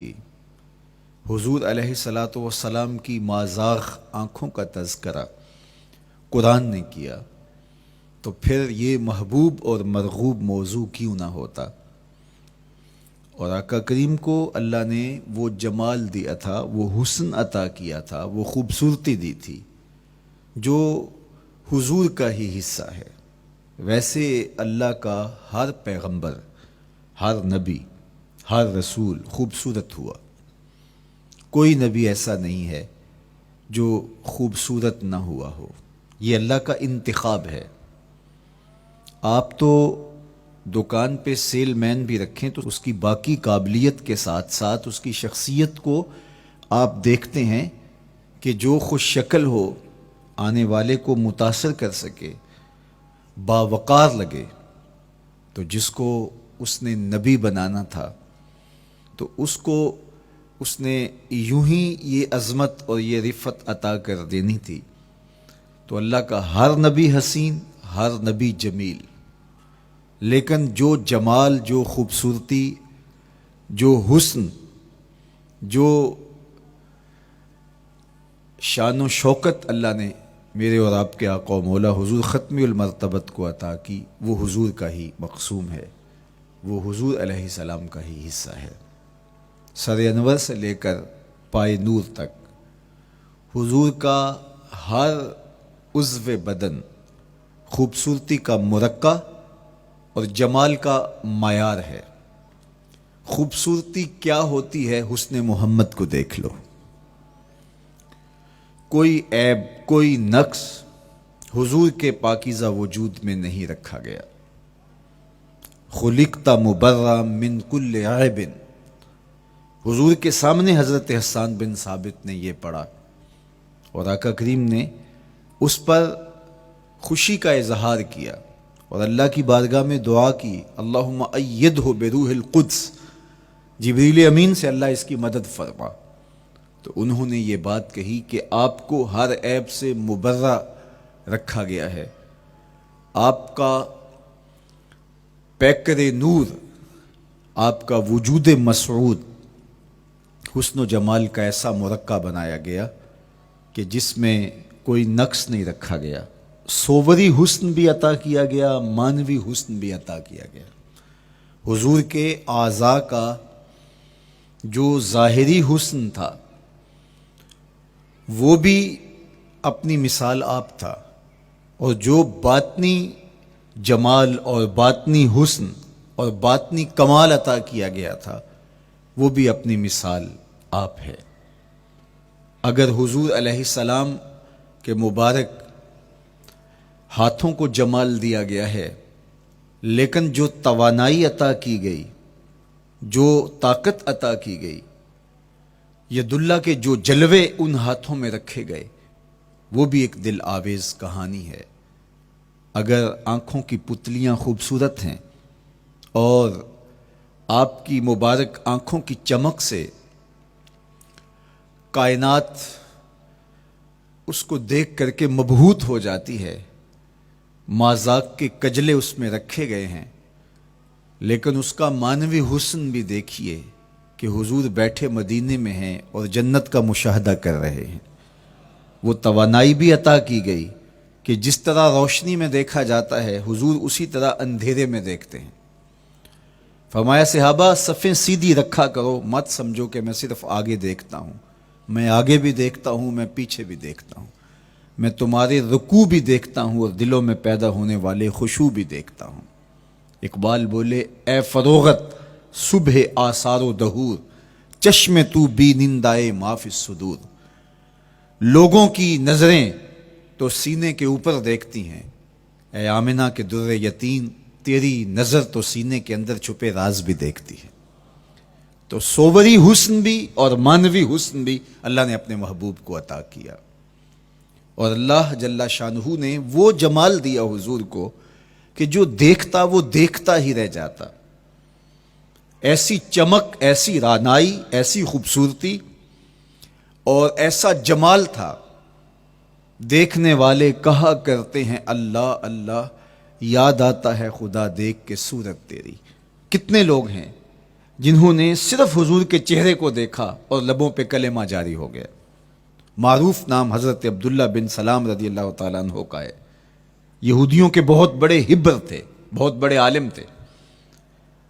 حضور علیہ الصلاۃ والسلام کی مازاغ آنکھوں کا تذکرہ قرآن نے کیا تو پھر یہ محبوب اور مرغوب موضوع کیوں نہ ہوتا۔ اور آقا کریم کو اللہ نے وہ جمال دیا تھا، وہ حسن عطا کیا تھا، وہ خوبصورتی دی تھی جو حضور کا ہی حصہ ہے۔ ویسے اللہ کا ہر پیغمبر، ہر نبی، ہر رسول خوبصورت ہوا، کوئی نبی ایسا نہیں ہے جو خوبصورت نہ ہوا ہو۔ یہ اللہ کا انتخاب ہے۔ آپ تو دکان پہ سیل مین بھی رکھیں تو اس کی باقی قابلیت کے ساتھ ساتھ اس کی شخصیت کو آپ دیکھتے ہیں کہ جو خوش شکل ہو، آنے والے کو متاثر کر سکے، باوقار لگے، تو جس کو اس نے نبی بنانا تھا تو اس کو اس نے یوں ہی یہ عظمت اور یہ رفت عطا کر دینی تھی۔ تو اللہ کا ہر نبی حسین، ہر نبی جمیل، لیکن جو جمال، جو خوبصورتی، جو حسن، جو شان و شوکت اللہ نے میرے اور آپ کے آقا و مولا حضور ختمی المرتبت کو عطا کی، وہ حضور کا ہی مقسوم ہے، وہ حضور علیہ السلام کا ہی حصہ ہے۔ سر انور سے لے کر پائے نور تک حضور کا ہر عضو بدن خوبصورتی کا مرقع اور جمال کا معیار ہے۔ خوبصورتی کیا ہوتی ہے؟ حسن محمد کو دیکھ لو، کوئی عیب، کوئی نقص حضور کے پاکیزہ وجود میں نہیں رکھا گیا۔ خلقت مبرأ من کل عیب، حضور کے سامنے حضرت حسان بن ثابت نے یہ پڑھا اور آقا کریم نے اس پر خوشی کا اظہار کیا اور اللہ کی بارگاہ میں دعا کی، اللہم ایدہ بروح القدس، جبریل امین سے اللہ اس کی مدد فرما۔ تو انہوں نے یہ بات کہی کہ آپ کو ہر عیب سے مبرہ رکھا گیا ہے، آپ کا پیکر نور، آپ کا وجود مسعود حسن و جمال کا ایسا مرقع بنایا گیا کہ جس میں کوئی نقص نہیں رکھا گیا۔ صوری حسن بھی عطا کیا گیا، مانوی حسن بھی عطا کیا گیا۔ حضور کے اعضاء کا جو ظاہری حسن تھا وہ بھی اپنی مثال آپ تھا، اور جو باطنی جمال اور باطنی حسن اور باطنی کمال عطا کیا گیا تھا وہ بھی اپنی مثال آپ ہے۔ اگر حضور علیہ السلام کے مبارک ہاتھوں کو جمال دیا گیا ہے، لیکن جو توانائی عطا کی گئی، جو طاقت عطا کی گئی، ید اللہ کے جو جلوے ان ہاتھوں میں رکھے گئے، وہ بھی ایک دل آویز کہانی ہے۔ اگر آنکھوں کی پتلیاں خوبصورت ہیں اور آپ کی مبارک آنکھوں کی چمک سے کائنات اس کو دیکھ کر کے مبہوت ہو جاتی ہے، مازاق کے کجلے اس میں رکھے گئے ہیں، لیکن اس کا معنوی حسن بھی دیکھیے کہ حضور بیٹھے مدینے میں ہیں اور جنت کا مشاہدہ کر رہے ہیں۔ وہ توانائی بھی عطا کی گئی کہ جس طرح روشنی میں دیکھا جاتا ہے حضور اسی طرح اندھیرے میں دیکھتے ہیں۔ فرمایا صحابہ صفیں سیدھی رکھا کرو، مت سمجھو کہ میں صرف آگے دیکھتا ہوں، میں آگے بھی دیکھتا ہوں، میں پیچھے بھی دیکھتا ہوں، میں تمہارے رکوع بھی دیکھتا ہوں اور دلوں میں پیدا ہونے والے خشوع بھی دیکھتا ہوں۔ اقبال بولے، اے فروغت صبح آثار و دہور، چشم تو بینندائے ما فی الصدور۔ لوگوں کی نظریں تو سینے کے اوپر دیکھتی ہیں، اے آمنہ کے در یتیم، تیری نظر تو سینے کے اندر چھپے راز بھی دیکھتی ہے۔ تو صوری حسن بھی اور مانوی حسن بھی اللہ نے اپنے محبوب کو عطا کیا، اور اللہ جل شانہ نے وہ جمال دیا حضور کو کہ جو دیکھتا وہ دیکھتا ہی رہ جاتا۔ ایسی چمک، ایسی رعنائی، ایسی خوبصورتی اور ایسا جمال تھا، دیکھنے والے کہا کرتے ہیں اللہ اللہ، یاد آتا ہے خدا دیکھ کے صورت تیری۔ کتنے لوگ ہیں جنہوں نے صرف حضور کے چہرے کو دیکھا اور لبوں پہ کلمہ جاری ہو گیا۔ معروف نام حضرت عبداللہ بن سلام رضی اللہ تعالیٰ عنہ کا ہے۔ یہودیوں کے بہت بڑے حبر تھے، بہت بڑے عالم تھے۔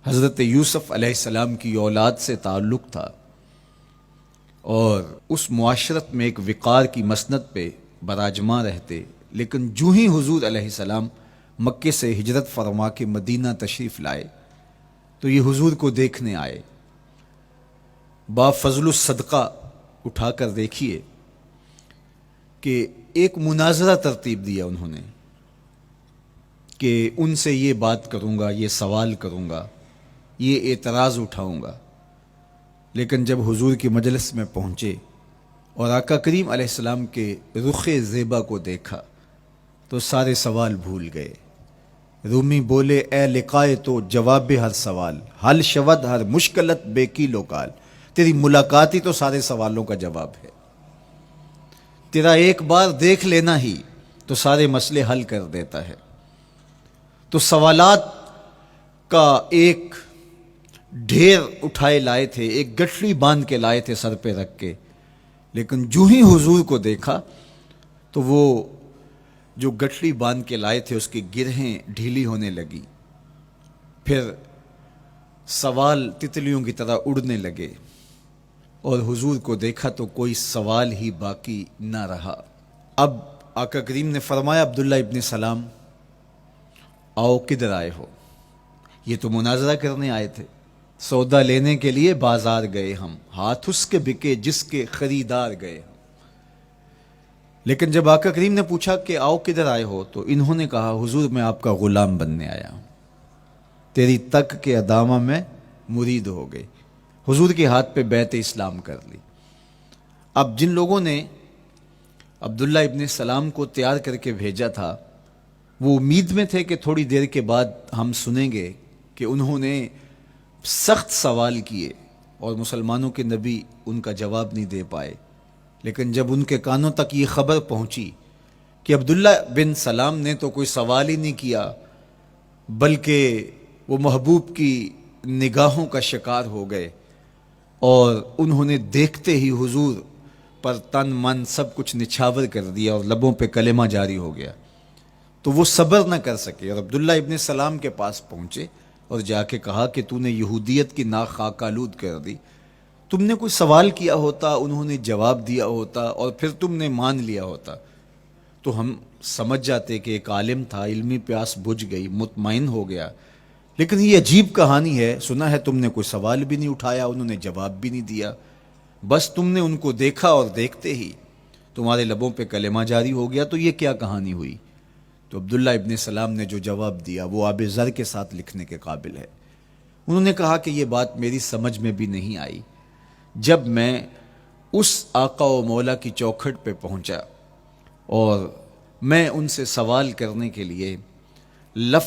حضرت یوسف علیہ السلام کی اولاد سے تعلق تھا، اور اس معاشرت میں ایک وقار کی مسند پہ براجماں رہتے، لیکن جو ہی حضور علیہ السلام مکے سے ہجرت فرما کے مدینہ تشریف لائے تو یہ حضور کو دیکھنے آئے۔ با فضل الصدقہ اٹھا کر دیکھیے کہ ایک مناظرہ ترتیب دیا انہوں نے کہ ان سے یہ بات کروں گا، یہ سوال کروں گا، یہ اعتراض اٹھاؤں گا، لیکن جب حضور کی مجلس میں پہنچے اور آقا کریم علیہ السلام کے رخ زیبا کو دیکھا تو سارے سوال بھول گئے۔ رومی بولے اے لقائے تو جواب ہر سوال، حل شود ہر مشکلت بے کی لوکال۔ تیری ملاقات ہی تو سارے سوالوں کا جواب ہے، تیرا ایک بار دیکھ لینا ہی تو سارے مسئلے حل کر دیتا ہے۔ تو سوالات کا ایک ڈھیر اٹھائے لائے تھے، ایک گٹھڑی باندھ کے لائے تھے سر پہ رکھ کے، لیکن جو ہی حضور کو دیکھا تو وہ جو گٹھڑی باندھ کے لائے تھے اس کی گرہیں ڈھیلی ہونے لگی، پھر سوال تتلیوں کی طرح اڑنے لگے، اور حضور کو دیکھا تو کوئی سوال ہی باقی نہ رہا۔ اب آقا کریم نے فرمایا عبداللہ ابن سلام آؤ کدھر آئے ہو؟ یہ تو مناظرہ کرنے آئے تھے، سودا لینے کے لیے بازار گئے ہم، ہاتھ اس کے بکے جس کے خریدار گئے ہم۔ لیکن جب آقا کریم نے پوچھا کہ آؤ کدھر آئے ہو تو انہوں نے کہا حضور میں آپ کا غلام بننے آیا ہوں، تیری تک کے ادامہ میں مرید ہو گئے، حضور کے ہاتھ پہ بیعت اسلام کر لی۔ اب جن لوگوں نے عبداللہ ابن سلام کو تیار کر کے بھیجا تھا وہ امید میں تھے کہ تھوڑی دیر کے بعد ہم سنیں گے کہ انہوں نے سخت سوال کیے اور مسلمانوں کے نبی ان کا جواب نہیں دے پائے، لیکن جب ان کے کانوں تک یہ خبر پہنچی کہ عبداللہ بن سلام نے تو کوئی سوال ہی نہیں کیا بلکہ وہ محبوب کی نگاہوں کا شکار ہو گئے، اور انہوں نے دیکھتے ہی حضور پر تن من سب کچھ نچھاور کر دیا اور لبوں پہ کلمہ جاری ہو گیا، تو وہ صبر نہ کر سکے اور عبداللہ ابن سلام کے پاس پہنچے اور جا کے کہا کہ تو نے یہودیت کی ناک خاک آلود کر دی، تم نے کوئی سوال کیا ہوتا، انہوں نے جواب دیا ہوتا اور پھر تم نے مان لیا ہوتا تو ہم سمجھ جاتے کہ ایک عالم تھا، علمی پیاس بجھ گئی، مطمئن ہو گیا، لیکن یہ عجیب کہانی ہے، سنا ہے تم نے کوئی سوال بھی نہیں اٹھایا، انہوں نے جواب بھی نہیں دیا، بس تم نے ان کو دیکھا اور دیکھتے ہی تمہارے لبوں پہ کلمہ جاری ہو گیا، تو یہ کیا کہانی ہوئی؟ تو عبداللہ ابن سلام نے جو جواب دیا وہ آب زر کے ساتھ لکھنے کے قابل ہے۔ انہوں نے کہا کہ یہ بات میری سمجھ میں بھی نہیں آئی، جب میں اس آقا و مولا کی چوکھٹ پہ پہنچا اور میں ان سے سوال کرنے کے لیے لفظ